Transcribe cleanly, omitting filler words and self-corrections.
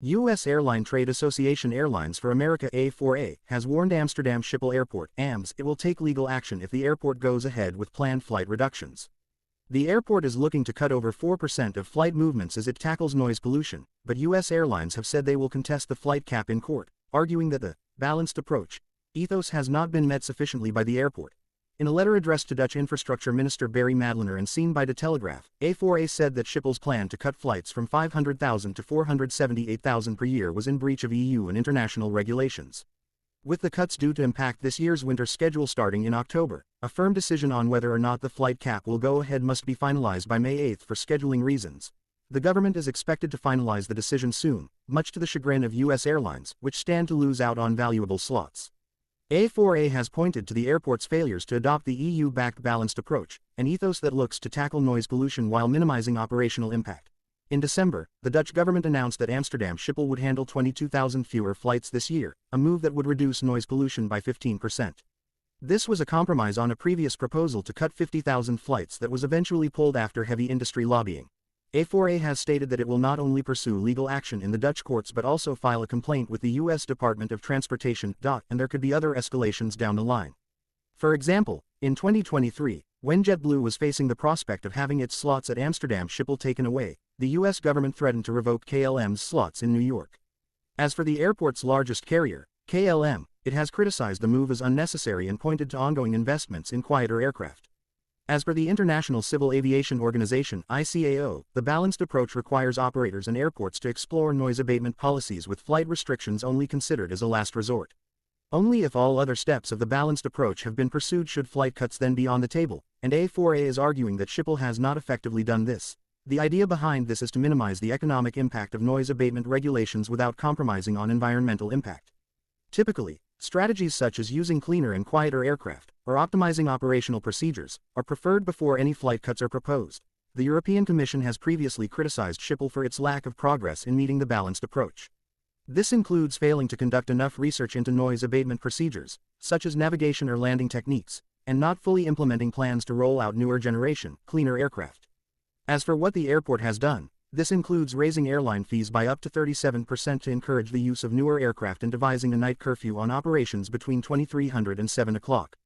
U.S. Airline Trade Association Airlines for America A4A has warned Amsterdam Schiphol Airport (AMS) it will take legal action if the airport goes ahead with planned flight reductions. The airport is looking to cut over 4% of flight movements as it tackles noise pollution, but U.S. airlines have said they will contest the flight cap in court, arguing that the balanced approach ethos has not been met sufficiently by the airport. In a letter addressed to Dutch Infrastructure Minister Barry Madlener and seen by De Telegraaf, A4A said that Schiphol's plan to cut flights from 500,000 to 478,000 per year was in breach of EU and international regulations. With the cuts due to impact this year's winter schedule starting in October, a firm decision on whether or not the flight cap will go ahead must be finalized by May 8 for scheduling reasons. The government is expected to finalize the decision soon, much to the chagrin of U.S. airlines, which stand to lose out on valuable slots. A4A has pointed to the airport's failures to adopt the EU-backed balanced approach, an ethos that looks to tackle noise pollution while minimizing operational impact. In December, the Dutch government announced that Amsterdam Schiphol would handle 22,000 fewer flights this year, a move that would reduce noise pollution by 15%. This was a compromise on a previous proposal to cut 50,000 flights that was eventually pulled after heavy industry lobbying. A4A has stated that it will not only pursue legal action in the Dutch courts but also file a complaint with the U.S. Department of Transportation, and there could be other escalations down the line. For example, in 2023, when JetBlue was facing the prospect of having its slots at Amsterdam Schiphol taken away, the U.S. government threatened to revoke KLM's slots in New York. As for the airport's largest carrier, KLM, it has criticized the move as unnecessary and pointed to ongoing investments in quieter aircraft. As per the International Civil Aviation Organization (ICAO), the balanced approach requires operators and airports to explore noise abatement policies with flight restrictions only considered as a last resort. Only if all other steps of the balanced approach have been pursued should flight cuts then be on the table, and A4A is arguing that Schiphol has not effectively done this. The idea behind this is to minimize the economic impact of noise abatement regulations without compromising on environmental impact. Typically, strategies such as using cleaner and quieter aircraft, or optimizing operational procedures, are preferred before any flight cuts are proposed. The European Commission has previously criticized Schiphol for its lack of progress in meeting the balanced approach. This includes failing to conduct enough research into noise abatement procedures, such as navigation or landing techniques, and not fully implementing plans to roll out newer generation, cleaner aircraft. As for what the airport has done, this includes raising airline fees by up to 37% to encourage the use of newer aircraft and devising a night curfew on operations between 2300 and 7 o'clock.